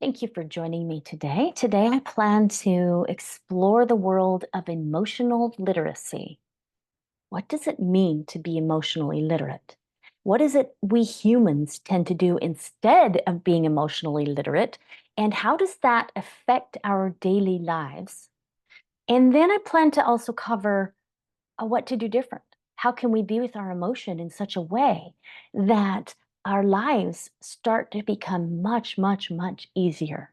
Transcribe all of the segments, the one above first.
Thank you for joining me today. Today, I plan to explore the world of emotional literacy. What does it mean to be emotionally literate? What is it we humans tend to do instead of being emotionally literate? And how does that affect our daily lives? And then I plan to also cover what to do different. How can we be with our emotion in such a way that our lives start to become much, much, much easier?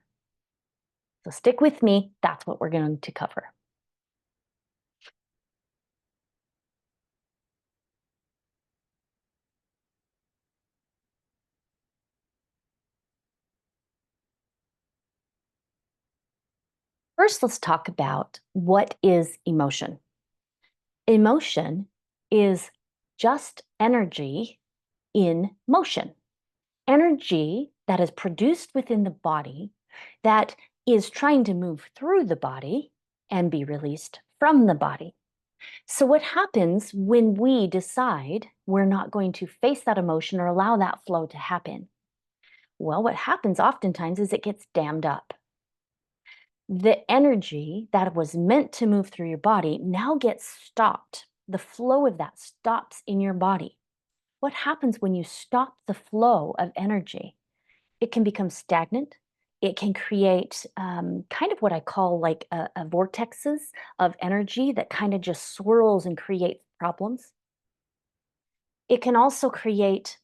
So stick with me. That's what we're going to cover. First, let's talk about what is emotion. Emotion is just energy in motion, energy that is produced within the body that is trying to move through the body and be released from the body. So, what happens when we decide we're not going to face that emotion or allow that flow to happen? Well, what happens oftentimes is it gets dammed up. The energy that was meant to move through your body now gets stopped. The flow of that stops in your body. What happens when you stop the flow of energy? It can become stagnant. It can create kind of what I call like a vortexes of energy that kind of just swirls and creates problems. It can also create.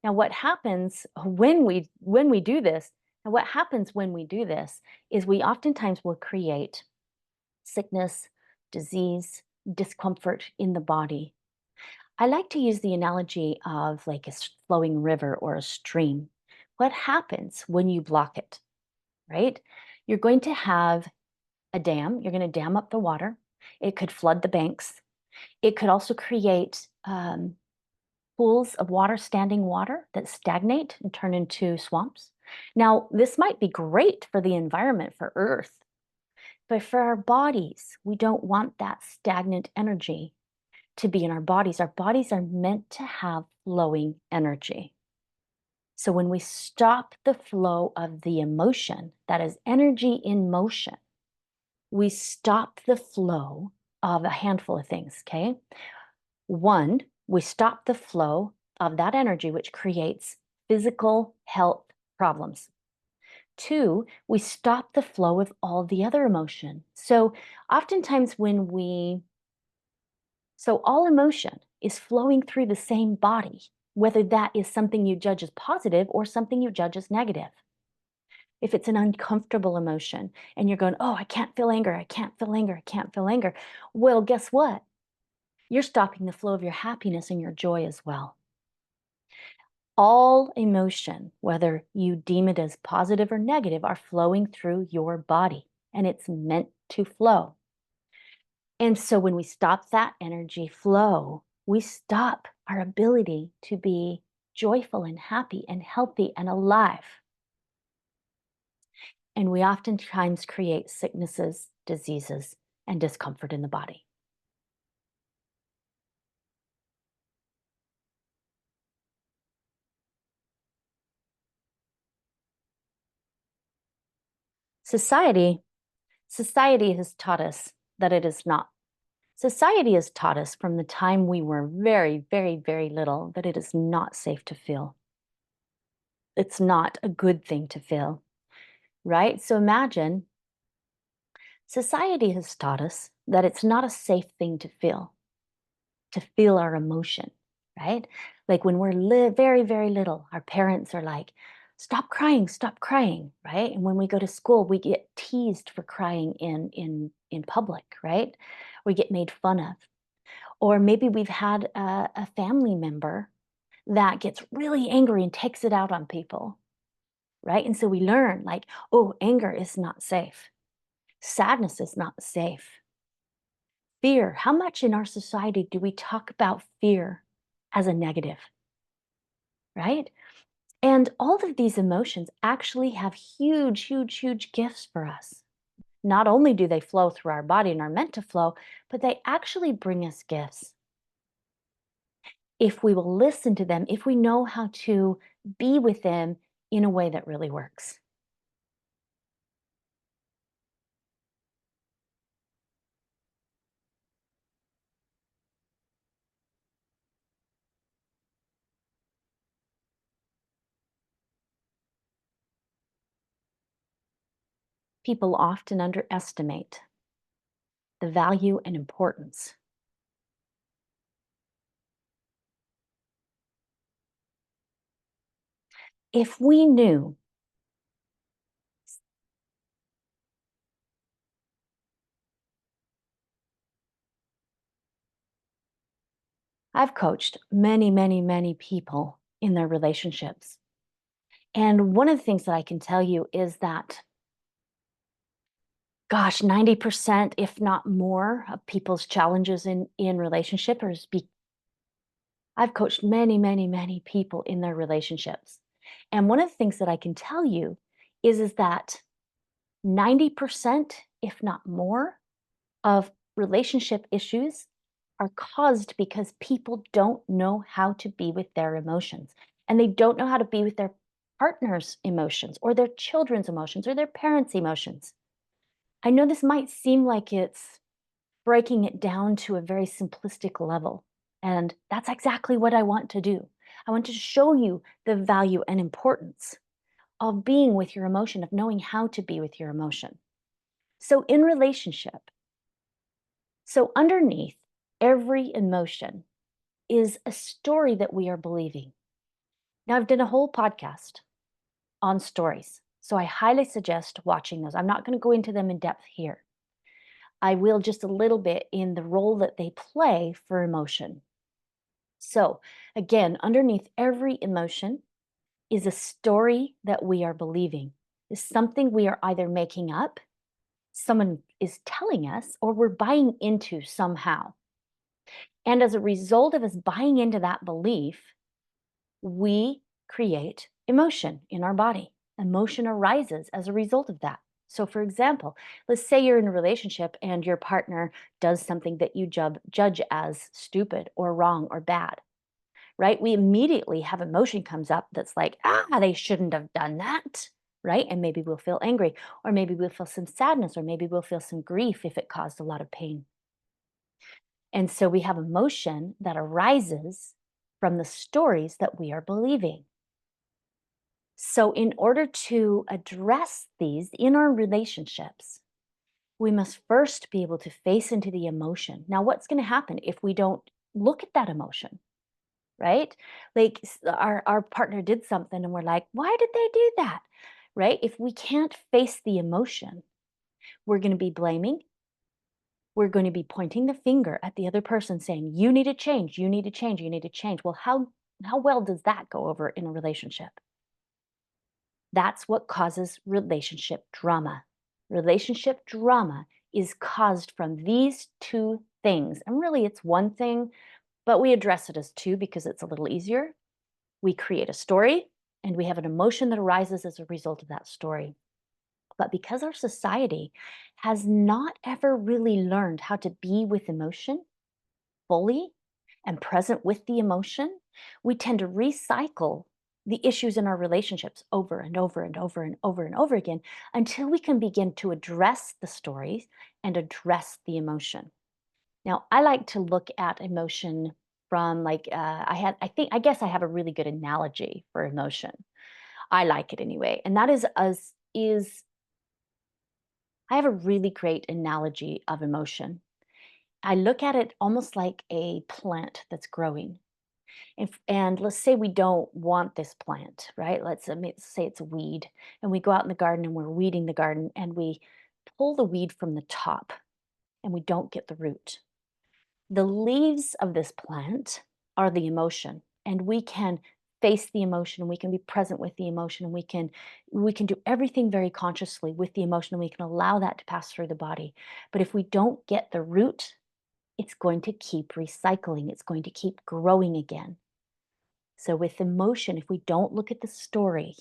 Now, what happens when we do this? And what happens when we do this is we oftentimes will create sickness, disease, discomfort in the body. I like to use the analogy of like a flowing river or a stream. What happens when you block it, right? You're going to have a dam, you're going to dam up the water. It could flood the banks. It could also create pools of water, standing water that stagnate and turn into swamps. Now, this might be great for the environment, for Earth, but for our bodies, we don't want that stagnant energy to be in our bodies. Our bodies are meant to have flowing energy. So when we stop the flow of the emotion, that is energy in motion, we stop the flow of a handful of things, okay? One, we stop the flow of that energy, which creates physical health problems. Two, we stop the flow of all the other emotion. So oftentimes so all emotion is flowing through the same body, whether that is something you judge as positive or something you judge as negative. If it's an uncomfortable emotion and you're going, oh, I can't feel anger, I can't feel anger, I can't feel anger. Well, guess what? You're stopping the flow of your happiness and your joy as well. All emotion, whether you deem it as positive or negative, are flowing through your body, and it's meant to flow. And so when we stop that energy flow, we stop our ability to be joyful and happy and healthy and alive. And we oftentimes create sicknesses, diseases, and discomfort in the body. Society, society has taught us that it is not. Society has taught us from the time we were very, very, very little that it is not safe to feel. It's not a good thing to feel, right? So imagine society has taught us that it's not a safe thing to feel our emotion, right? Like when we're very, very little, our parents are like, stop crying, right? And when we go to school, we get teased for crying in public, right? We get made fun of. Or maybe we've had a family member that gets really angry and takes it out on people, right? And so we learn like, oh, anger is not safe. Sadness is not safe. Fear. How much in our society do we talk about fear as a negative, right? And all of these emotions actually have huge, huge, huge gifts for us. Not only do they flow through our body and are meant to flow, but they actually bring us gifts. If we will listen to them, if we know how to be with them in a way that really works. People often underestimate the value and importance. If we knew, I've coached many, many, many people in their relationships. And one of the things that I can tell you is that, gosh, 90%, if not more, of people's challenges in relationship I've coached many, many, many people in their relationships. And one of the things that I can tell you is that 90%, if not more, of relationship issues are caused because people don't know how to be with their emotions. And they don't know how to be with their partner's emotions or their children's emotions or their parents' emotions. I know this might seem like it's breaking it down to a very simplistic level. And that's exactly what I want to do. I want to show you the value and importance of being with your emotion, of knowing how to be with your emotion. So, in relationship, so underneath every emotion is a story that we are believing. Now, I've done a whole podcast on stories. So, I highly suggest watching those. I'm not going to go into them in depth here. I will just a little bit in the role that they play for emotion. So, again, underneath every emotion is a story that we are believing, is something we are either making up, someone is telling us, or we're buying into somehow. And as a result of us buying into that belief, we create emotion in our body. Emotion arises as a result of that. So, for example, let's say you're in a relationship and your partner does something that you judge as stupid or wrong or bad, right? We immediately have emotion comes up that's like, they shouldn't have done that, right? And maybe we'll feel angry, or maybe we'll feel some sadness, or maybe we'll feel some grief if it caused a lot of pain. And so we have emotion that arises from the stories that we are believing. So, in order to address these in our relationships, we must first be able to face into the emotion. Now, what's going to happen if we don't look at that emotion, right? Like our partner did something and we're like, why did they do that? Right? If we can't face the emotion, we're going to be blaming. We're going to be pointing the finger at the other person saying, you need to change, you need to change, you need to change. Well, how well does that go over in a relationship? That's what causes relationship drama. Relationship drama is caused from these two things. And really, it's one thing, but we address it as two because it's a little easier. We create a story and we have an emotion that arises as a result of that story. But because our society has not ever really learned how to be with emotion fully and present with the emotion, we tend to recycle the issues in our relationships over and over and over and over and over again until we can begin to address the stories and address the emotion. Now, I like to look at emotion from like I guess I have a really good analogy for emotion. I like it anyway, and that is I have a really great analogy of emotion. I look at it almost like a plant that's growing. And let's say we don't want this plant, right? Let's say it's a weed, and we go out in the garden and we're weeding the garden, and we pull the weed from the top, and we don't get the root. The leaves of this plant are the emotion, and we can face the emotion, and we can be present with the emotion, and we can do everything very consciously with the emotion, and we can allow that to pass through the body. But if we don't get the root, it's going to keep recycling, it's going to keep growing again. So with emotion, if we don't look at the story,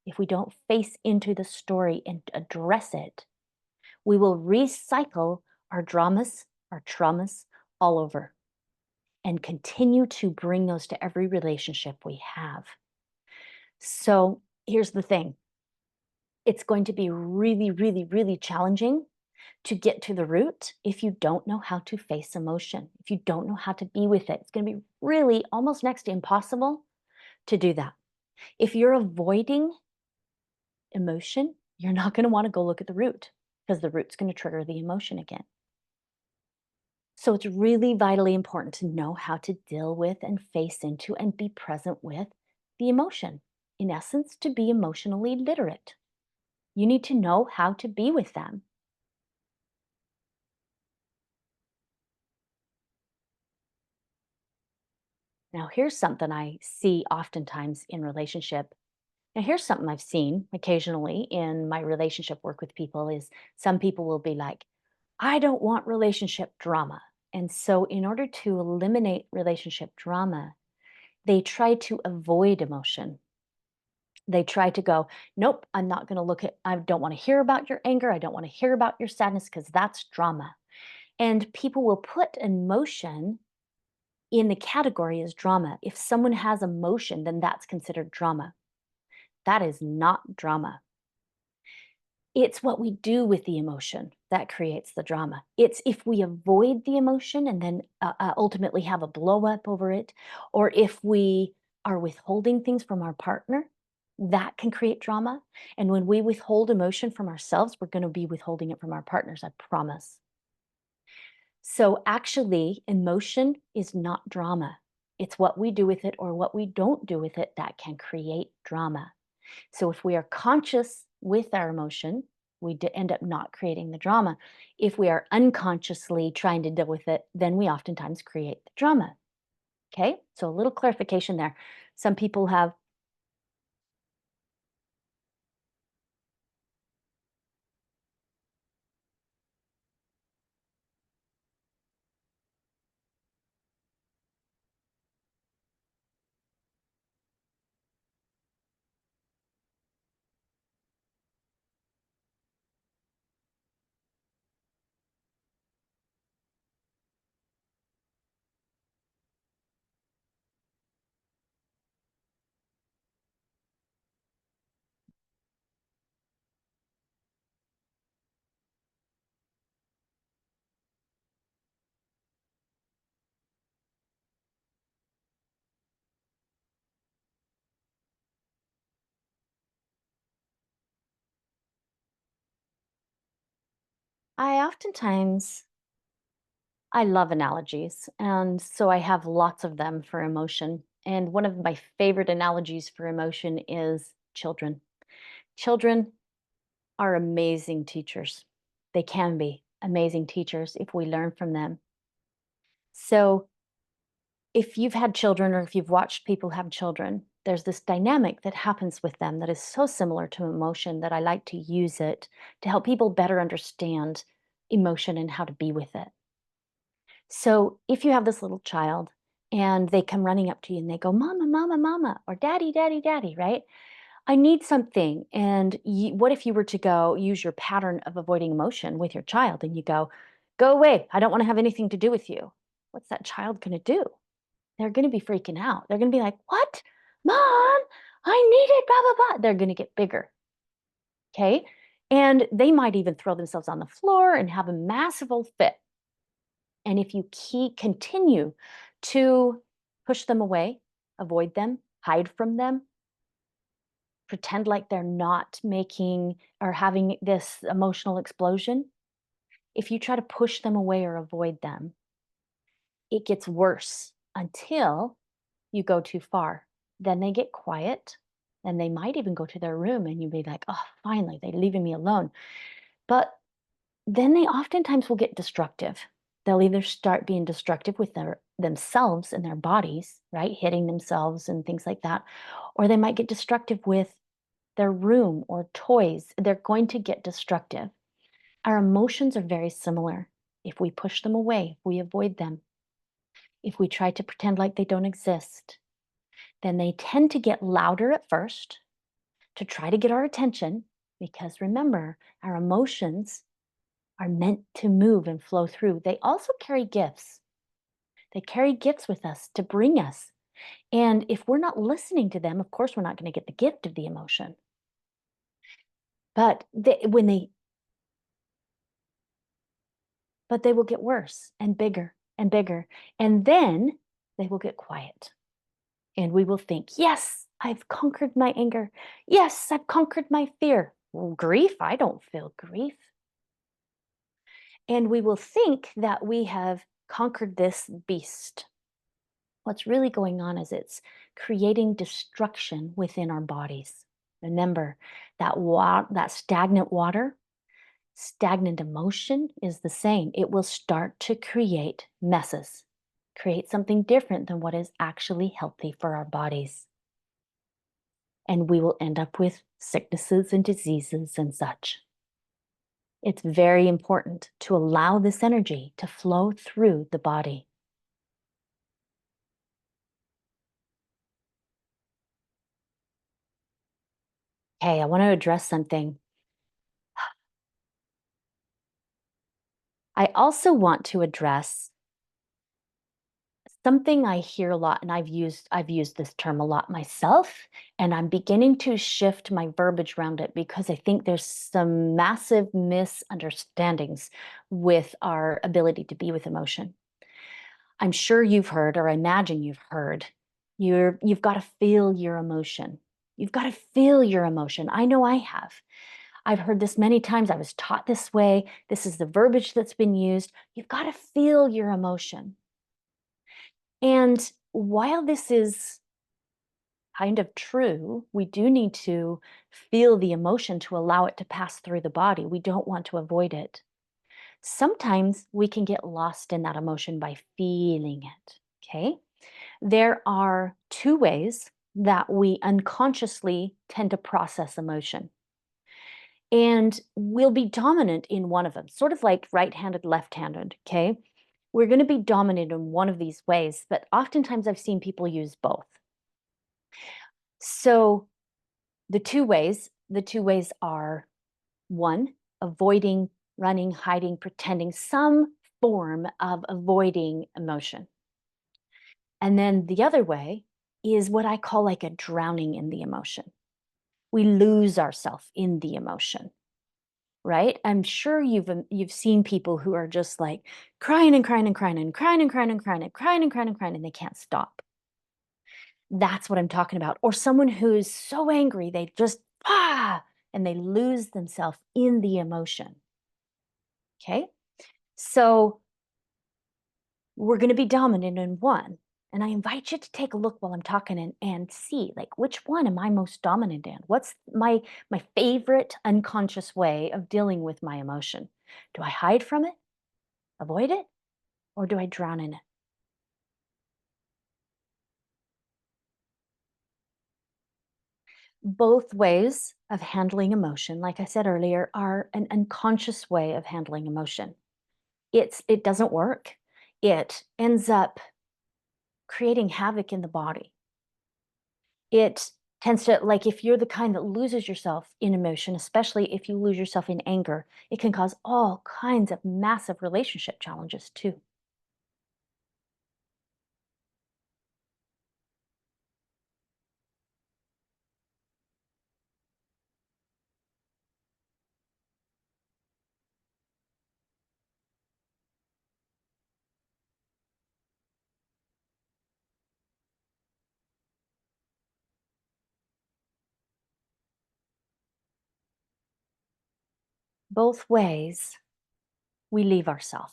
if we don't face into the story and address it, we will recycle our dramas, our traumas all over and continue to bring those to every relationship we have. So here's the thing. It's going to be really, really, really challenging to get to the root if you don't know how to face emotion, if you don't know how to be with it. It's going to be really almost next to impossible to do that. If you're avoiding emotion, you're not going to want to go look at the root because the root's going to trigger the emotion again. So it's really vitally important to know how to deal with and face into and be present with the emotion. In essence, to be emotionally literate. You need to know how to be with them. Now, here's something I see oftentimes in relationship. Now, here's something I've seen occasionally in my relationship work with people is some people will be like, I don't want relationship drama. And so, in order to eliminate relationship drama, they try to avoid emotion. They try to go, nope, I'm not going to look at, I don't want to hear about your anger. I don't want to hear about your sadness because that's drama. And people will put emotion in the category as drama. If someone has emotion, then that's considered drama. That is not drama. It's what we do with the emotion that creates the drama. It's if we avoid the emotion and then ultimately have a blow up over it, or if we are withholding things from our partner, that can create drama. And when we withhold emotion from ourselves, we're going to be withholding it from our partners, I promise. So actually, emotion is not drama. It's what we do with it or what we don't do with it that can create drama. So if we are conscious with our emotion, we end up not creating the drama. If we are unconsciously trying to deal with it, then we oftentimes create the drama. Okay, so a little clarification there. Some people have, I oftentimes, I love analogies. And so I have lots of them for emotion. And one of my favorite analogies for emotion is children. Children are amazing teachers. They can be amazing teachers if we learn from them. So, if you've had children or if you've watched people have children, there's this dynamic that happens with them that is so similar to emotion that I like to use it to help people better understand emotion and how to be with it. So, if you have this little child and they come running up to you and they go, Mama, Mama, Mama, or Daddy, Daddy, Daddy, right? I need something. And what if you were to go use your pattern of avoiding emotion with your child and you go away. I don't want to have anything to do with you. What's that child going to do? They're going to be freaking out. They're going to be like, what? Mom, I need it, blah, blah, blah. They're going to get bigger. Okay. And they might even throw themselves on the floor and have a massive old fit. And if you continue to push them away, avoid them, hide from them, pretend like they're not making or having this emotional explosion, if you try to push them away or avoid them, it gets worse until you go too far. Then they get quiet and they might even go to their room and you'll be like, oh, finally, they're leaving me alone. But then they oftentimes will get destructive. They'll either start being destructive with themselves and their bodies, right? Hitting themselves and things like that. Or they might get destructive with their room or toys. They're going to get destructive. Our emotions are very similar. If we push them away, if we avoid them, if we try to pretend like they don't exist, then they tend to get louder at first to try to get our attention. Because remember, our emotions are meant to move and flow through. They also carry gifts. They carry gifts with us to bring us. And if we're not listening to them, of course, we're not going to get the gift of the emotion. But they will get worse and bigger and bigger. And then they will get quiet. And we will think, yes, I've conquered my anger. Yes, I've conquered my fear. Well, grief, I don't feel grief. And we will think that we have conquered this beast. What's really going on is it's creating destruction within our bodies. Remember that stagnant water, stagnant emotion is the same. It will start to create messes, create something different than what is actually healthy for our bodies. And we will end up with sicknesses and diseases and such. It's very important to allow this energy to flow through the body. Okay, I want to address something. I also want to address something I hear a lot, and I've used this term a lot myself, and I'm beginning to shift my verbiage around it because I think there's some massive misunderstandings with our ability to be with emotion. I'm sure you've heard, or I imagine you've heard, you've got to feel your emotion. You've got to feel your emotion. I know I have. I've heard this many times. I was taught this way. This is the verbiage that's been used. You've got to feel your emotion. And while this is kind of true, we do need to feel the emotion to allow it to pass through the body. We don't want to avoid it. Sometimes we can get lost in that emotion by feeling it. Okay. There are two ways that we unconsciously tend to process emotion. And we'll be dominant in one of them, sort of like right-handed, left-handed, okay? We're going to be dominant in one of these ways, but oftentimes I've seen people use both. So the two ways are one, avoiding, running, hiding, pretending, some form of avoiding emotion. And then the other way is what I call like a drowning in the emotion. We lose ourselves in the emotion. Right? I'm sure you've seen people who are just like crying and crying and crying and crying and crying and crying and crying and crying and crying and they can't stop. That's what I'm talking about. Or someone who's so angry they just and they lose themselves in the emotion. Okay? So we're going to be dominant in one. And I invite you to take a look while I'm talking and see like which one am I most dominant in? What's my favorite unconscious way of dealing with my emotion? Do I hide from it? Avoid it? Or do I drown in it? Both ways of handling emotion, like I said earlier, are an unconscious way of handling emotion. It doesn't work. It ends up creating havoc in the body. It tends to, like, if you're the kind that loses yourself in emotion, especially if you lose yourself in anger, it can cause all kinds of massive relationship challenges too. Both ways, we leave ourselves.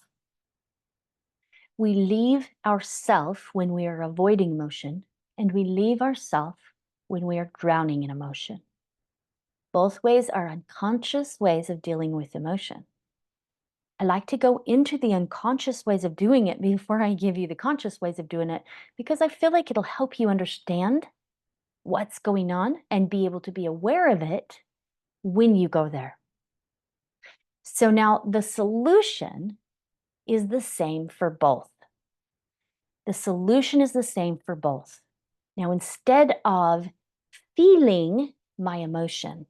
We leave ourself when we are avoiding emotion, and we leave ourself when we are drowning in emotion. Both ways are unconscious ways of dealing with emotion. I like to go into the unconscious ways of doing it before I give you the conscious ways of doing it because I feel like it'll help you understand what's going on and be able to be aware of it when you go there. So now the solution is the same for both. The solution is the same for both. Now, instead of feeling my emotion,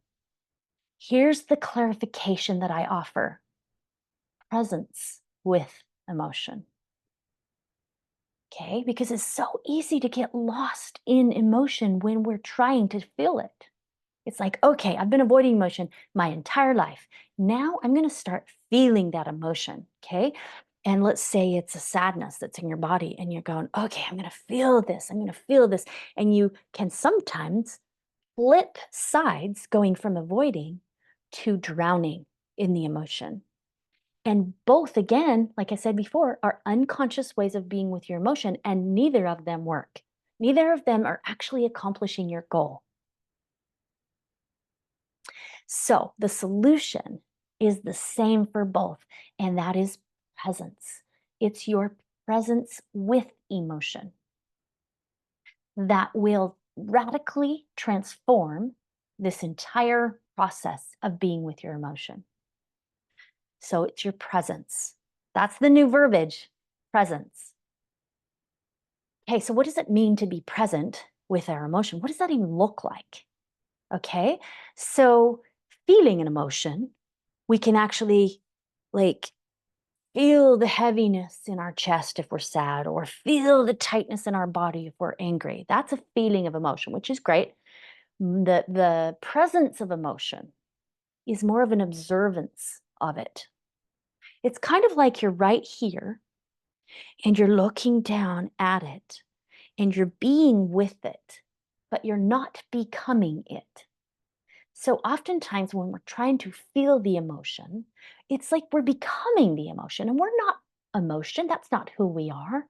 here's the clarification that I offer: presence with emotion. Okay, because it's so easy to get lost in emotion when we're trying to feel it. It's like, okay, I've been avoiding emotion my entire life. Now I'm going to start feeling that emotion. Okay. And let's say it's a sadness that's in your body, and you're going, okay, I'm going to feel this. I'm going to feel this. And you can sometimes flip sides going from avoiding to drowning in the emotion. And both, again, like I said before, are unconscious ways of being with your emotion, and neither of them work. Neither of them are actually accomplishing your goal. So the solution is the same for both, and that is presence. It's your presence with emotion that will radically transform this entire process of being with your emotion. So it's your presence. That's the new verbiage, presence. Okay, so what does it mean to be present with our emotion? What does that even look like? Okay, so feeling an emotion, we can actually like feel the heaviness in our chest if we're sad, or feel the tightness in our body if we're angry. That's a feeling of emotion, which is great. The presence of emotion is more of an observance of it. It's kind of like you're right here and you're looking down at it and you're being with it, but you're not becoming it. So oftentimes when we're trying to feel the emotion, it's like we're becoming the emotion, and we're not emotion. That's not who we are.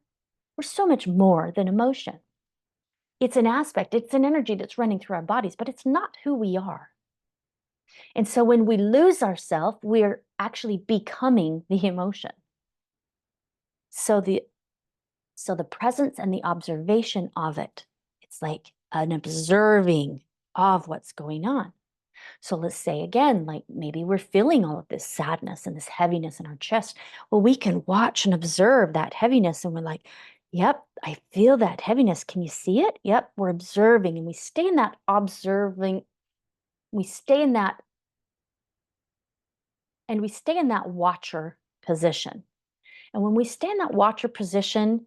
We're so much more than emotion. It's an aspect, it's an energy that's running through our bodies, but it's not who we are. And so when we lose ourselves, we're actually becoming the emotion. So the presence and the observation of it, it's like an observing of what's going on. So let's say again, like maybe we're feeling all of this sadness and this heaviness in our chest. Well, we can watch and observe that heaviness and we're like, yep, I feel that heaviness. Can you see it? Yep, we're observing, and we stay in that observing, we stay in that, and we stay in that watcher position. And when we stay in that watcher position,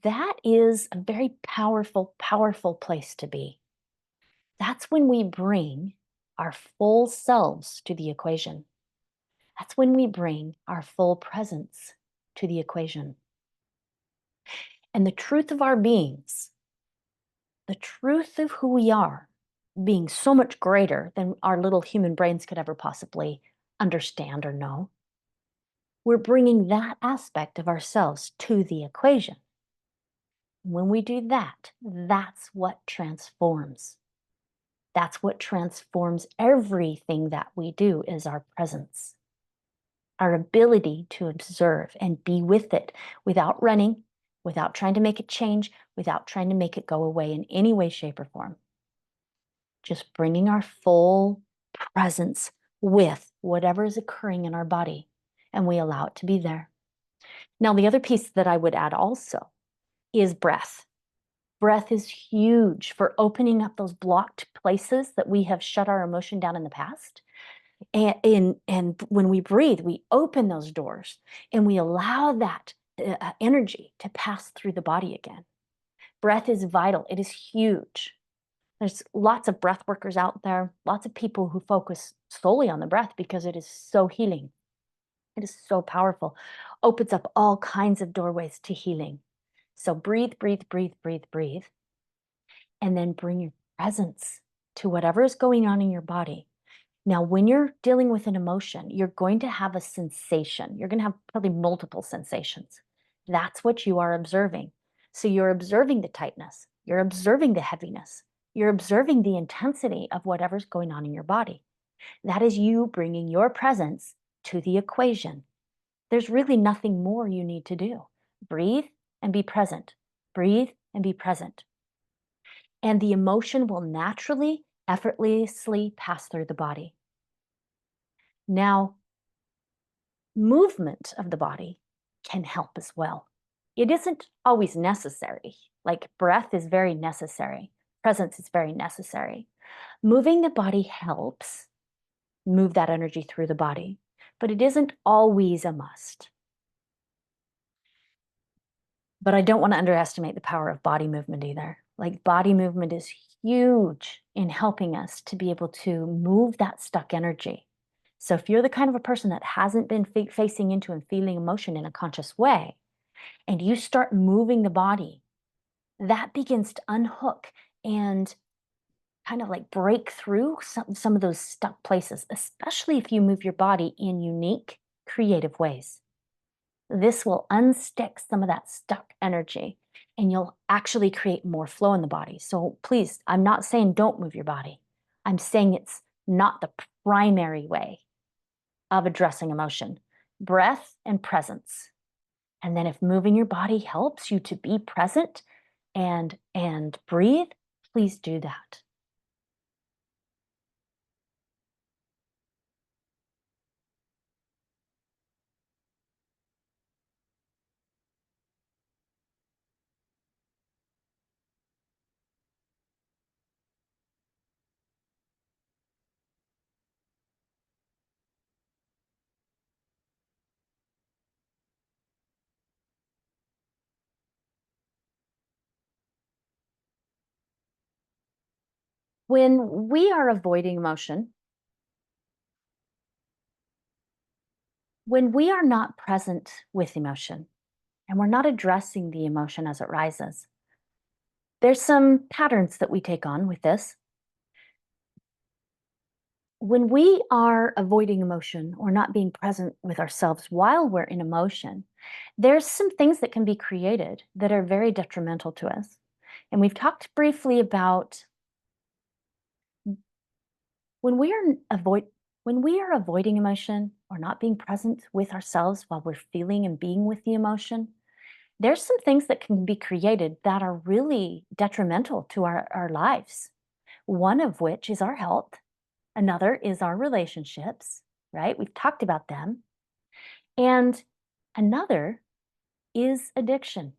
that is a very powerful, powerful place to be. That's when we bring our full selves to the equation. That's when we bring our full presence to the equation. And the truth of our beings, the truth of who we are, being so much greater than our little human brains could ever possibly understand or know, we're bringing that aspect of ourselves to the equation. When we do that, that's what transforms. That's what transforms everything that we do, is our presence. Our ability to observe and be with it without running, without trying to make it change, without trying to make it go away in any way, shape, or form. Just bringing our full presence with whatever is occurring in our body, and we allow it to be there. Now, the other piece that I would add also is breath. Breath is huge for opening up those blocked places that we have shut our emotion down in the past. And when we breathe, we open those doors and we allow that energy to pass through the body again. Breath is vital. It is huge. There's lots of breath workers out there, lots of people who focus solely on the breath because it is so healing. It is so powerful. Opens up all kinds of doorways to healing. So breathe, breathe, breathe, breathe, breathe. And then bring your presence to whatever is going on in your body. Now, when you're dealing with an emotion, you're going to have a sensation. You're going to have probably multiple sensations. That's what you are observing. So you're observing the tightness. You're observing the heaviness. You're observing the intensity of whatever's going on in your body. That is you bringing your presence to the equation. There's really nothing more you need to do. Breathe and be present. Breathe and be present. And the emotion will naturally, effortlessly pass through the body. Now, movement of the body can help as well. It isn't always necessary. Like breath is very necessary. Presence is very necessary. Moving the body helps move that energy through the body, but it isn't always a must. But I don't want to underestimate the power of body movement either. Like body movement is huge in helping us to be able to move that stuck energy. So if you're the kind of a person that hasn't been facing into and feeling emotion in a conscious way, and you start moving the body, that begins to unhook and kind of like break through some of those stuck places, especially if you move your body in unique, creative ways. This will unstick some of that stuck energy and you'll actually create more flow in the body. So please, I'm not saying don't move your body. I'm saying it's not the primary way of addressing emotion. Breath and presence. And then if moving your body helps you to be present and breathe, please do that. When we are avoiding emotion, when we are not present with emotion and we're not addressing the emotion as it rises, there's some patterns that we take on with this. When we are avoiding emotion or not being present with ourselves while we're in emotion, there's some things that can be created that are very detrimental to us. And we've talked briefly about when we are when we are avoiding emotion or not being present with ourselves while we're feeling and being with the emotion, there's some things that can be created that are really detrimental to our lives. One of which is our health. Another is our relationships, right? We've talked about them. And another is addiction.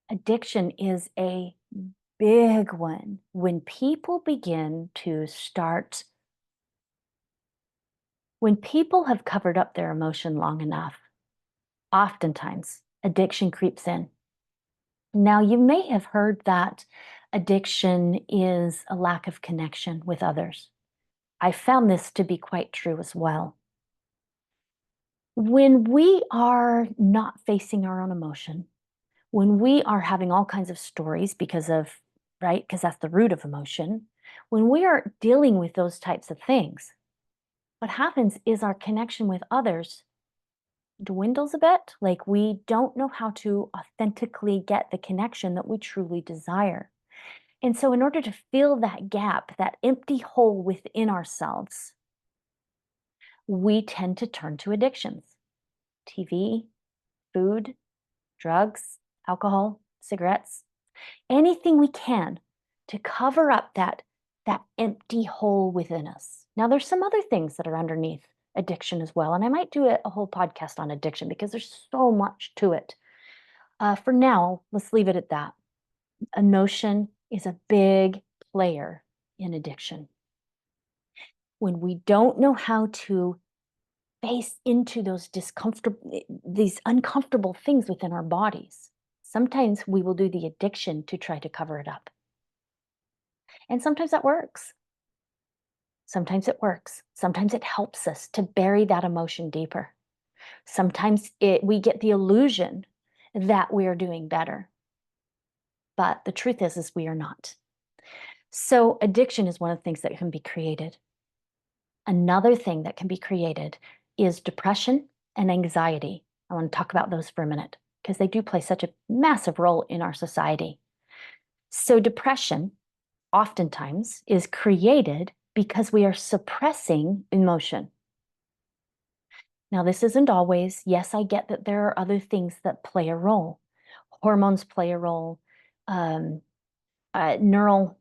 Addiction is a big one. When people begin to start, when people have covered up their emotion long enough, oftentimes addiction creeps in. Now, you may have heard that addiction is a lack of connection with others. I found this to be quite true as well. When we are not facing our own emotion, when we are having all kinds of stories because of, right, because that's the root of emotion, when we are dealing with those types of things, what happens is our connection with others dwindles a bit. Like we don't know how to authentically get the connection that we truly desire. And so, in order to fill that gap, that empty hole within ourselves, we tend to turn to addictions: TV, food, drugs, alcohol, cigarettes, anything we can to cover up that empty hole within us. Now, there's some other things that are underneath addiction as well, and I might do a whole podcast on addiction because there's so much to it. For now, let's leave it at that. Emotion is a big player in addiction. When we don't know how to face into these uncomfortable things within our bodies, sometimes we will do the addiction to try to cover it up. And sometimes that works. Sometimes it works. Sometimes it helps us to bury that emotion deeper. Sometimes we get the illusion that we are doing better. But the truth is we are not. So addiction is one of the things that can be created. Another thing that can be created is depression and anxiety. I want to talk about those for a minute because they do play such a massive role in our society. So depression oftentimes is created because we are suppressing emotion. Now, this isn't always. Yes, I get that there are other things that play a role. Hormones play a role. Um, neural.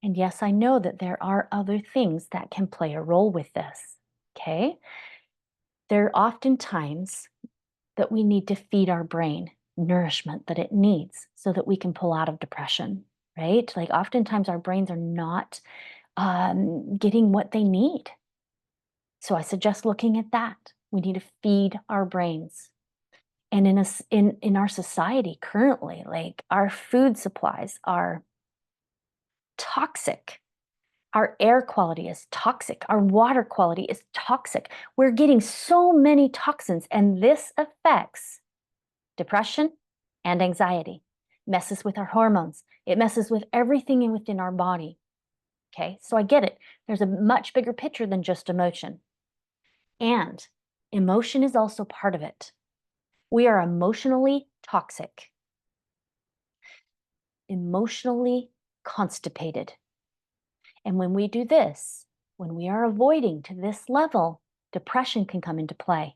And yes, I know that there are other things that can play a role with this. Okay. There are often times that we need to feed our brain nourishment that it needs so that we can pull out of depression, right? Like oftentimes our brains are not getting what they need. So I suggest looking at that. We need to feed our brains. And in our society currently, like our food supplies are toxic Our air quality is toxic. Our water quality is toxic. We're getting so many toxins, and this affects depression and anxiety. Messes with our hormones. It messes with everything within our body. Okay, so I get it. There's a much bigger picture than just emotion. And emotion is also part of it. We are emotionally toxic, emotionally constipated. And when we do this, when we are avoiding to this level, depression can come into play.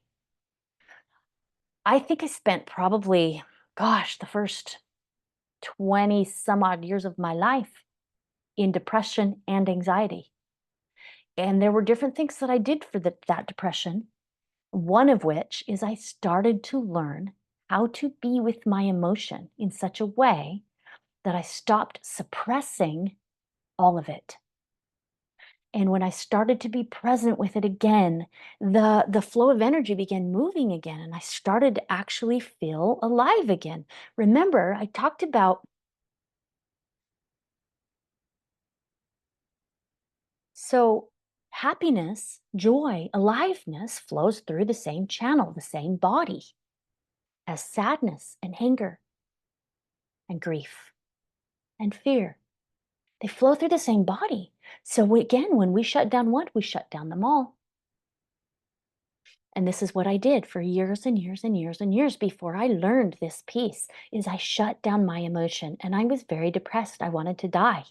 I think I spent probably, gosh, the first 20 some odd years of my life in depression and anxiety. And there were different things that I did for that depression. One of which is I started to learn how to be with my emotion in such a way that I stopped suppressing all of it. And when I started to be present with it again, the flow of energy began moving again, and I started to actually feel alive again. Remember, I talked about so happiness, joy, aliveness flows through the same channel, the same body as sadness and anger and grief and fear. They flow through the same body. So again, when we shut down one, we shut down them all. And this is what I did for years and years and years and years before I learned this piece is I shut down my emotion and I was very depressed. I wanted to die.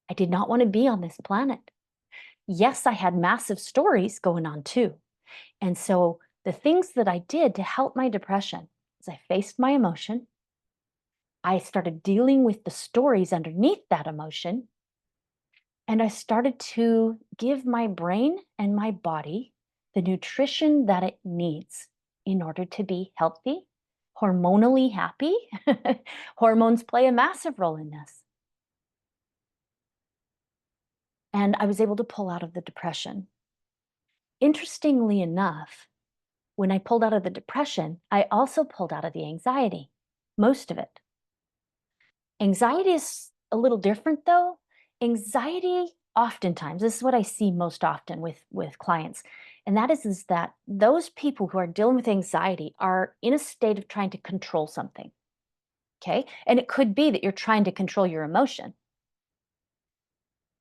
I did not want to be on this planet. Yes, I had massive stories going on too. And so the things that I did to help my depression is I faced my emotion. I started dealing with the stories underneath that emotion. And I started to give my brain and my body the nutrition that it needs in order to be healthy, hormonally happy. Hormones play a massive role in this. And I was able to pull out of the depression. Interestingly enough, when I pulled out of the depression, I also pulled out of the anxiety, most of it. Anxiety is a little different though. Anxiety, oftentimes, this is what I see most often with clients, and that is that those people who are dealing with anxiety are in a state of trying to control something. Okay. And it could be that you're trying to control your emotion.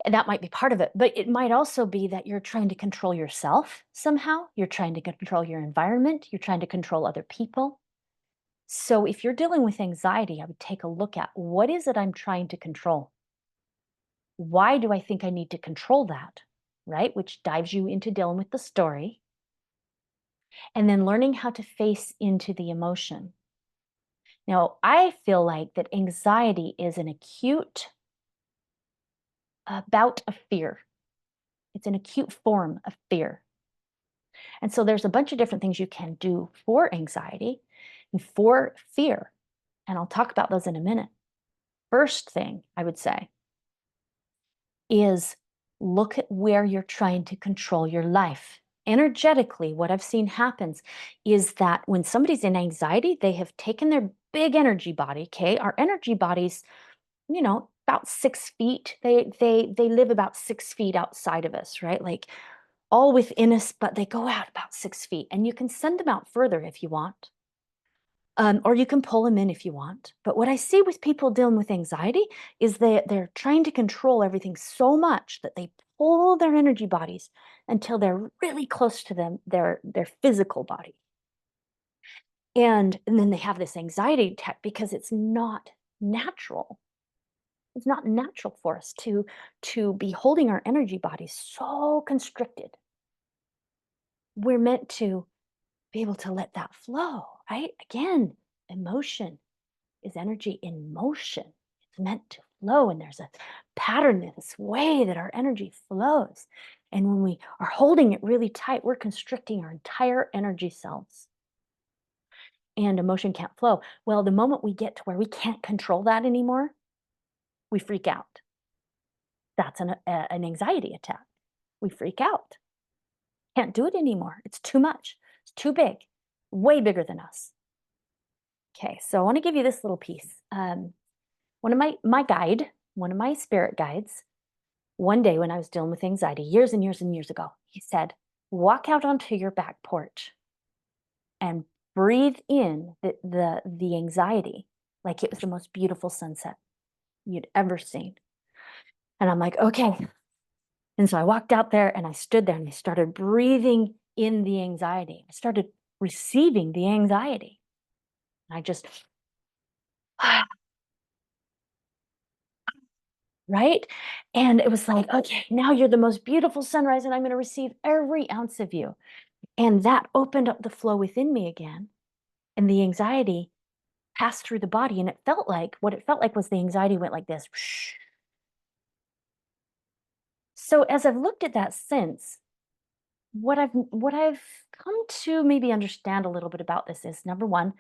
And that might be part of it, but it might also be that you're trying to control yourself somehow. You're trying to control your environment. You're trying to control other people. So if you're dealing with anxiety, I would take a look at what is it I'm trying to control? Why do I think I need to control that? Right? Which dives you into dealing with the story and then learning how to face into the emotion. Now, I feel like that anxiety is an acute bout of fear. It's an acute form of fear. And so there's a bunch of different things you can do for anxiety and for fear. And I'll talk about those in a minute. First thing I would say is look at where you're trying to control your life. Energetically, what I've seen happens is that when somebody's in anxiety, they have taken their big energy body, okay? Our energy bodies, about 6 feet. They live about 6 feet outside of us, right? Like all within us, but they go out about 6 feet. And you can send them out further if you want. Or you can pull them in if you want. But what I see with people dealing with anxiety is they're trying to control everything so much that they pull their energy bodies until they're really close to their physical body. And then they have this anxiety attack because it's not natural. It's not natural for us to be holding our energy bodies so constricted. We're meant to be able to let that flow, right? Again, emotion is energy in motion. It's meant to flow, and there's a pattern, this way that our energy flows. And when we are holding it really tight, we're constricting our entire energy cells. And emotion can't flow. Well, the moment we get to where we can't control that anymore, we freak out. That's an anxiety attack. We freak out. Can't do it anymore. It's too much. It's too big, way bigger than us. Okay, so I want to give you this little piece. One of my spirit guides One day when I was dealing with anxiety years and years and years ago, he said, walk out onto your back porch and breathe in the anxiety like it was the most beautiful sunset you'd ever seen. And I'm like, okay. And so I walked out there and I stood there and I started breathing in the anxiety. I started receiving the anxiety. I just, right? And it was like, okay, now you're the most beautiful sunrise and I'm going to receive every ounce of you. And that opened up the flow within me again. And the anxiety passed through the body. And it felt like, what it felt like was the anxiety went like this. So as I've looked at that since, what I've come to maybe understand a little bit about this is, number one,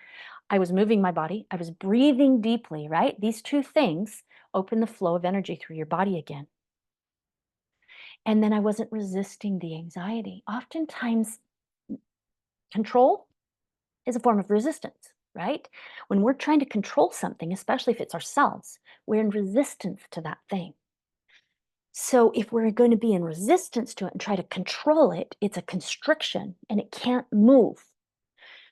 I was moving my body. I was breathing deeply, right? These two things open the flow of energy through your body again. And then I wasn't resisting the anxiety. Oftentimes, control is a form of resistance, right? When we're trying to control something, especially if it's ourselves, we're in resistance to that thing. So if we're going to be in resistance to it and try to control it, it's a constriction and it can't move.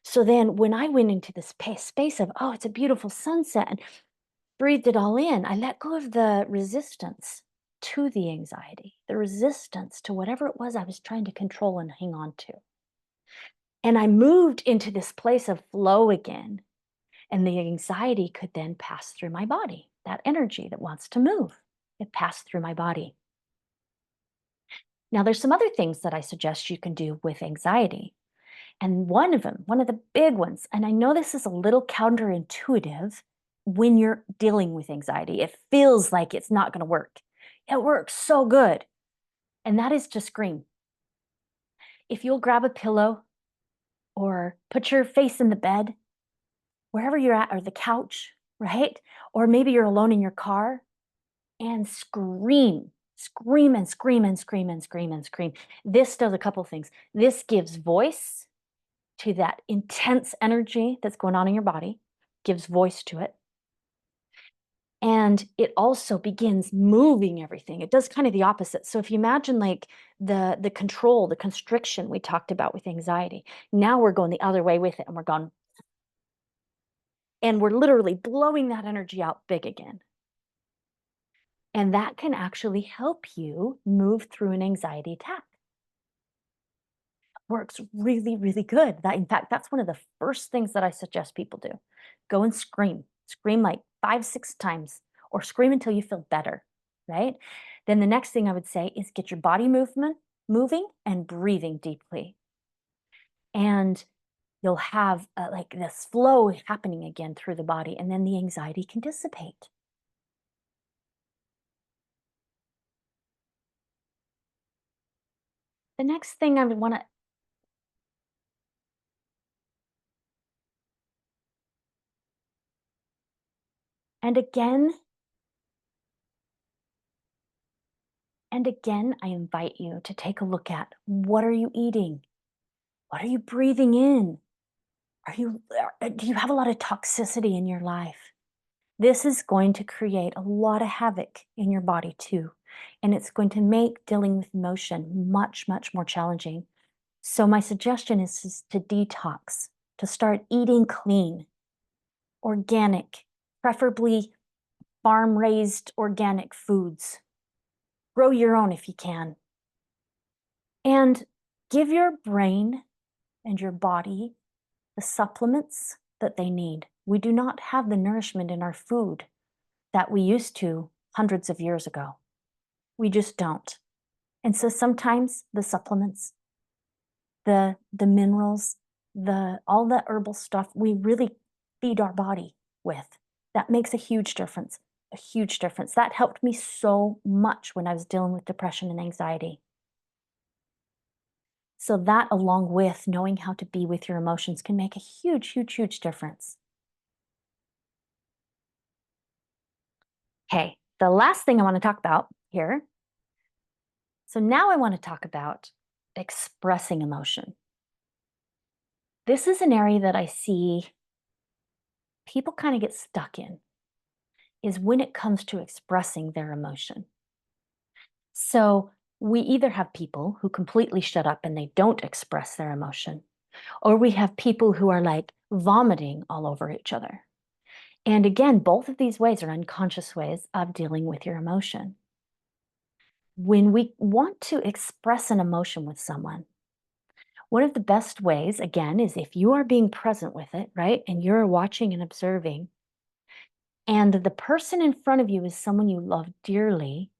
So then when I went into this space of, oh, it's a beautiful sunset, and breathed it all in, I let go of the resistance to the anxiety, the resistance to whatever it was I was trying to control and hang on to. And I moved into this place of flow again. And the anxiety could then pass through my body, that energy that wants to move. It passed through my body. Now, there's some other things that I suggest you can do with anxiety. And one of them, one of the big ones, and I know this is a little counterintuitive when you're dealing with anxiety. It feels like it's not going to work. It works so good. And that is to scream. If you'll grab a pillow or put your face in the bed, wherever you're at, or the couch, right? Or maybe you're alone in your car and scream, scream and scream and scream and scream and scream. This does a couple things. This gives voice to that intense energy that's going on in your body, gives voice to it. And it also begins moving everything. It does kind of the opposite. So if you imagine like the control, the constriction we talked about with anxiety, now we're going the other way with it and we're going, and we're literally blowing that energy out big again. And that can actually help you move through an anxiety attack. Works really, really good. That, in fact, that's one of the first things that I suggest people do. Go and scream. Scream like 5, 6 times, or scream until you feel better, right? Then the next thing I would say is get your body moving and breathing deeply. And you'll have like this flow happening again through the body, and then the anxiety can dissipate. The next thing I would want to, and again, and again, I invite you to take a look at, what are you eating? What are you breathing in? Do you have a lot of toxicity in your life? This is going to create a lot of havoc in your body too. And it's going to make dealing with emotion much, much more challenging. So my suggestion is to detox, to start eating clean, organic, preferably farm-raised organic foods. Grow your own if you can. And give your brain and your body the supplements that they need. We do not have the nourishment in our food that we used to hundreds of years ago. We just don't. And so sometimes the supplements, the minerals, all the herbal stuff we really feed our body with, that makes a huge difference. A huge difference. That helped me so much when I was dealing with depression and anxiety. So that, along with knowing how to be with your emotions, can make a huge, huge, huge difference. Okay, the last thing I want to talk about here. So now I want to talk about expressing emotion. This is an area that I see people kind of get stuck in, is when it comes to expressing their emotion. So we either have people who completely shut up and they don't express their emotion, or we have people who are like vomiting all over each other. And again, both of these ways are unconscious ways of dealing with your emotion. When we want to express an emotion with someone, one of the best ways, again, is if you are being present with it, right? And you're watching and observing, and the person in front of you is someone you love dearly,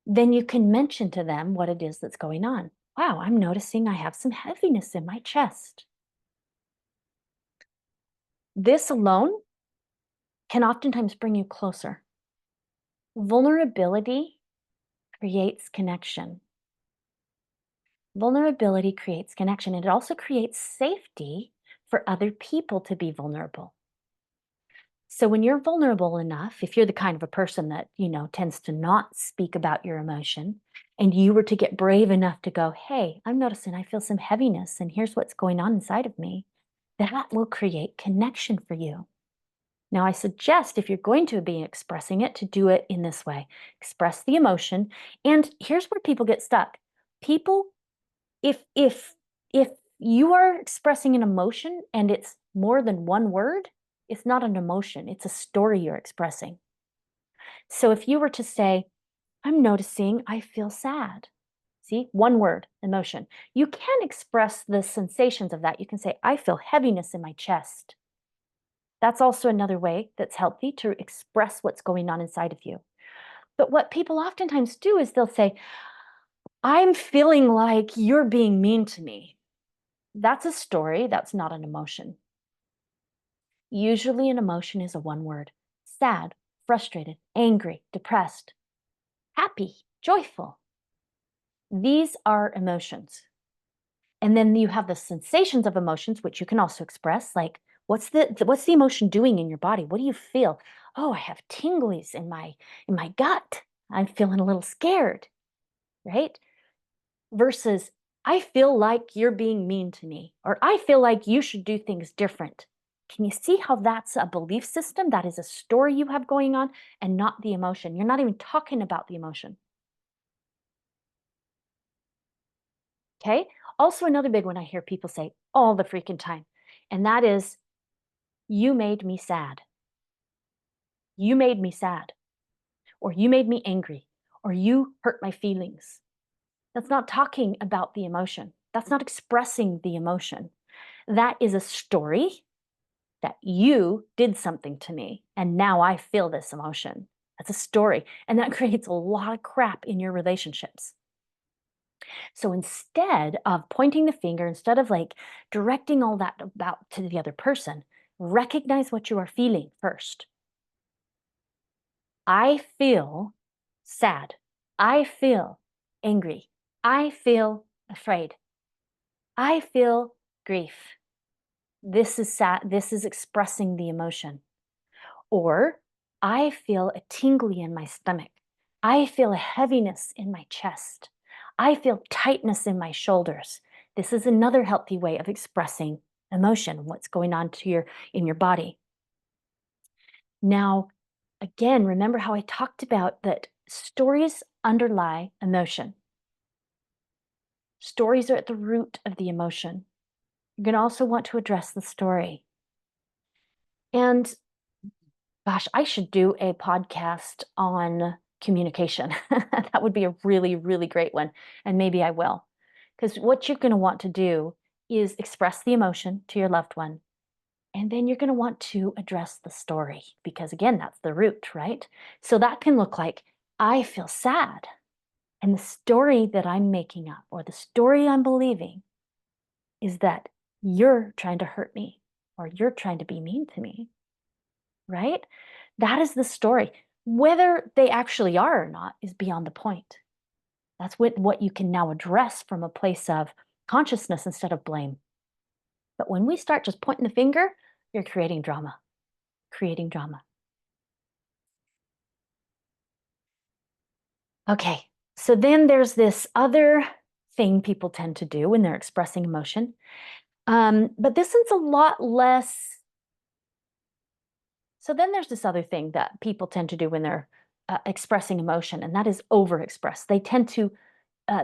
then you can mention to them what it is that's going on. Wow, I'm noticing I have some heaviness in my chest. This alone can oftentimes bring you closer. Vulnerability creates connection. Vulnerability creates connection, and it also creates safety for other people to be vulnerable. So when you're vulnerable enough, if you're the kind of a person that, tends to not speak about your emotion, and you were to get brave enough to go, hey, I'm noticing I feel some heaviness, and here's what's going on inside of me, that will create connection for you. Now, I suggest if you're going to be expressing it, to do it in this way. Express the emotion. And here's where people get stuck. People, if you are expressing an emotion and it's more than one word, it's not an emotion, it's a story you're expressing. So if you were to say, I'm noticing I feel sad. See, one word, emotion. You can express the sensations of that. You can say, I feel heaviness in my chest. That's also another way that's healthy to express what's going on inside of you. But what people oftentimes do is they'll say, I'm feeling like you're being mean to me. That's a story, that's not an emotion. Usually, an emotion is a one word: sad, frustrated, angry, depressed, happy, joyful. These are emotions. And then you have the sensations of emotions, which you can also express, like what's the emotion doing in your body? What do you feel? Oh, I have tinglies in my gut. I'm feeling a little scared, right? Versus I feel like you're being mean to me, or I feel like you should do things different. Can you see how that's a belief system? That is a story you have going on and not the emotion. You're not even talking about the emotion. Okay. Also, another big one I hear people say all the freaking time, and that is, you made me sad. You made me sad, or you made me angry, or you hurt my feelings. That's not talking about the emotion. That's not expressing the emotion. That is a story that you did something to me, and now I feel this emotion. That's a story, and that creates a lot of crap in your relationships. So instead of pointing the finger, instead of like directing all that about to the other person, recognize what you are feeling first. I feel sad. I feel angry. I feel afraid. I feel grief. This is sad. This is expressing the emotion. Or I feel a tingly in my stomach. I feel a heaviness in my chest. I feel tightness in my shoulders. This is another healthy way of expressing emotion, what's going on in your body. Now, again, remember how I talked about that stories underlie emotion. Stories are at the root of the emotion. You're going to also want to address the story. And gosh, I should do a podcast on communication. That would be a really, really great one. And maybe I will. Because what you're going to want to do is express the emotion to your loved one. And then you're going to want to address the story, because again, that's the root, right? So that can look like, I feel sad. And the story that I'm making up, or the story I'm believing, is that you're trying to hurt me, or you're trying to be mean to me, right? That is the story. Whether they actually are or not is beyond the point. That's what you can now address from a place of consciousness instead of blame. But when we start just pointing the finger, you're creating drama, creating drama. Okay, so then there's this other thing people tend to do when they're expressing emotion. But this is a lot less. So then there's this other thing that people tend to do when they're expressing emotion, and that is overexpress. They tend to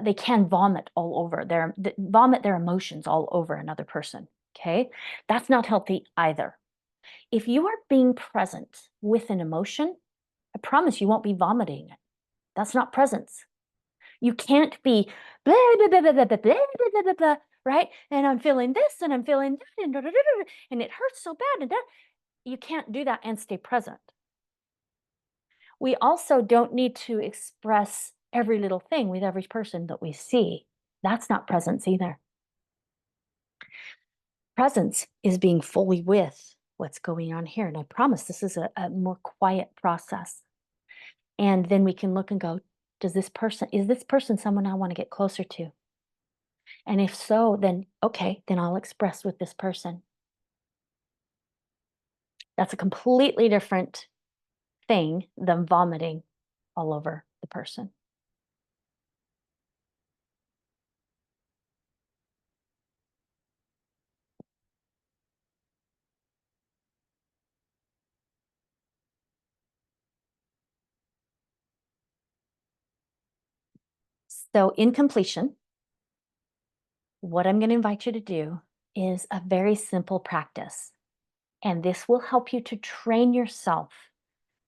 they can vomit all over vomit their emotions all over another person. Okay, that's not healthy either. If you are being present with an emotion, I promise you won't be vomiting it. That's not presence. You can't be blah, blah, blah, blah, blah, blah, blah, blah, blah, blah, right? And I'm feeling this and I'm feeling that and, da, da, da, da, and it hurts so bad. And that. You can't do that and stay present. We also don't need to express every little thing with every person that we see. That's not presence either. Presence is being fully with what's going on here. And I promise this is a more quiet process. And then we can look and go, is this person someone I want to get closer to? And if so, then okay, then I'll express with this person. That's a completely different thing than vomiting all over the person. So, in completion, what I'm going to invite you to do is a very simple practice. And this will help you to train yourself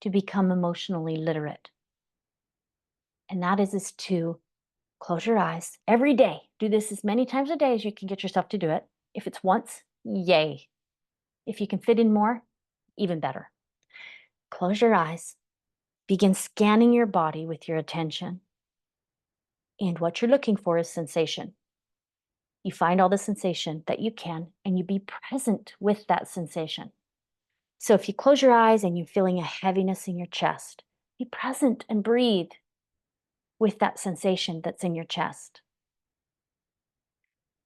to become emotionally literate. And that is to close your eyes every day. Do this as many times a day as you can get yourself to do it. If it's once, yay. If you can fit in more, even better. Close your eyes. Begin scanning your body with your attention. And what you're looking for is sensation. You find all the sensation that you can, and you be present with that sensation. So if you close your eyes and you're feeling a heaviness in your chest, be present and breathe with that sensation that's in your chest.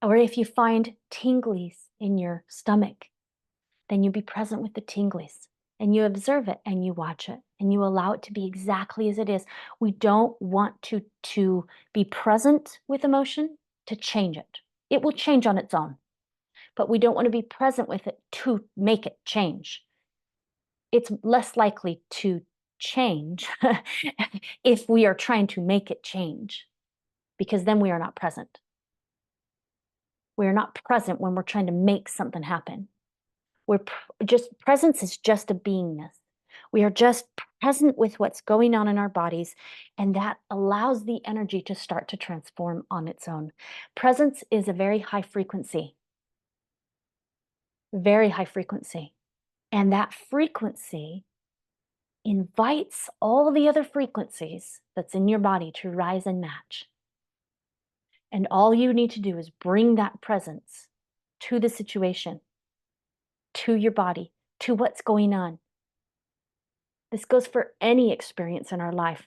Or if you find tinglies in your stomach, then you be present with the tinglies and you observe it and you watch it and you allow it to be exactly as it is. We don't want to be present with emotion to change it. It will change on its own, but we don't want to be present with it to make it change. It's less likely to change if we are trying to make it change, because then we are not present. We are not present when we're trying to make something happen. Presence is just a beingness. We are just present with what's going on in our bodies, and that allows the energy to start to transform on its own. Presence is a very high frequency, very high frequency. And that frequency invites all the other frequencies that's in your body to rise and match. And all you need to do is bring that presence to the situation, to your body, to what's going on. This goes for any experience in our life.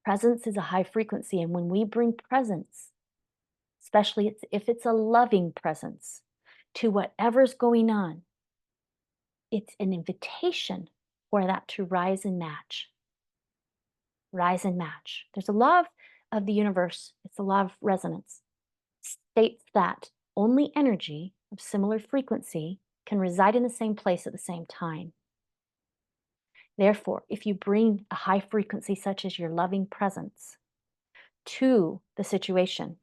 Presence is a high frequency, and when we bring presence, especially if it's a loving presence, to whatever's going on, it's an invitation for that to rise and match. Rise and match. There's a law of the universe, it's the law of resonance, states that only energy of similar frequency can reside in the same place at the same time. Therefore, if you bring a high frequency such as your loving presence to the situation,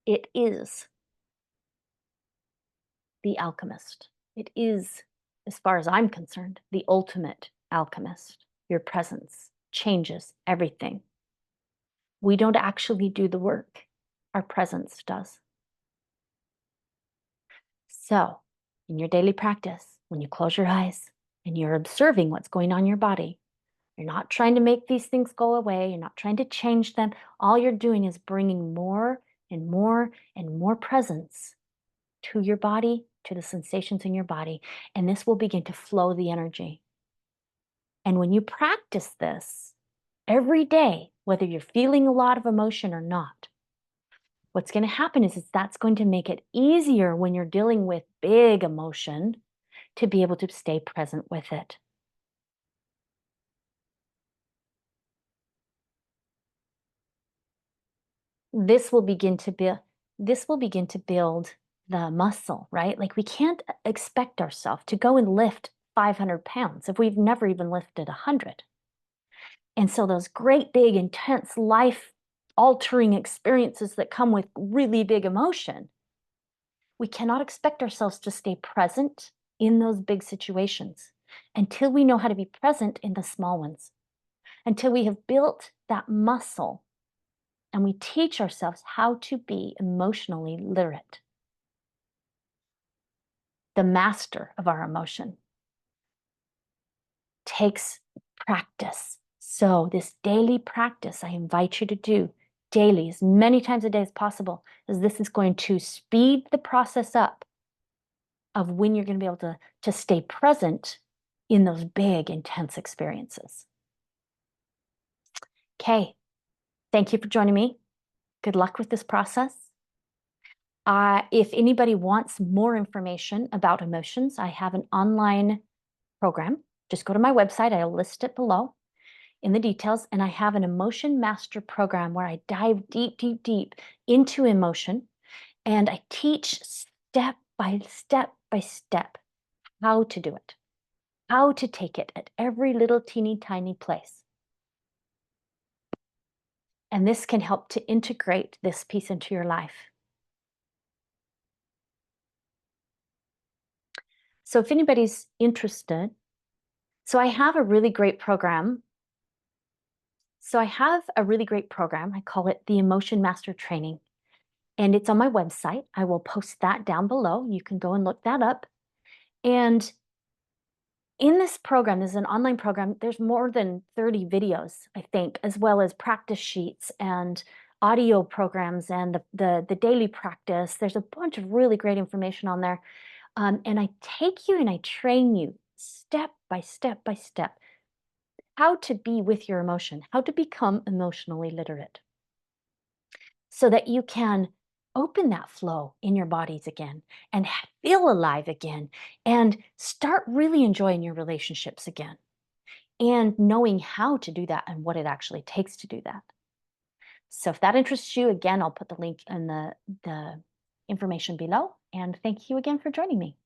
it is the alchemist. It is, as far as I'm concerned, the ultimate alchemist. Your presence changes everything. We don't actually do the work. Our presence does. So, in your daily practice, when you close your eyes and you're observing what's going on in your body, you're not trying to make these things go away. You're not trying to change them. All you're doing is bringing more and more and more presence to your body, to the sensations in your body, and this will begin to flow the energy. And when you practice this every day, whether you're feeling a lot of emotion or not, what's going to happen is that's going to make it easier when you're dealing with big emotion to be able to stay present with it. This will begin to build the muscle, right? Like we can't expect ourselves to go and lift 500 pounds if we've never even lifted 100. And so those great, big, intense, life-altering experiences that come with really big emotion, we cannot expect ourselves to stay present in those big situations until we know how to be present in the small ones, until we have built that muscle and we teach ourselves how to be emotionally literate, the master of our emotion takes practice. So, this daily practice I invite you to do daily, as many times a day as possible, as this is going to speed the process up of when you're going to be able to stay present in those big, intense experiences. Okay, thank you for joining me. Good luck with this process. If anybody wants more information about emotions, I have an online program. Just go to my website. I'll list it below in the details. And I have an emotion master program where I dive deep, deep, deep into emotion. And I teach step by step by step how to do it, how to take it at every little teeny tiny place. And this can help to integrate this piece into your life. So if anybody's interested, I have a really great program. I call it the Emotion Master Training. And it's on my website. I will post that down below. You can go and look that up. And in this program, this is an online program, there's more than 30 videos, I think, as well as practice sheets and audio programs and the daily practice. There's a bunch of really great information on there. And I take you and I train you step by step by step how to be with your emotion, how to become emotionally literate so that you can open that flow in your bodies again and feel alive again and start really enjoying your relationships again and knowing how to do that and what it actually takes to do that. So if that interests you, again, I'll put the link in the information below. And thank you again for joining me.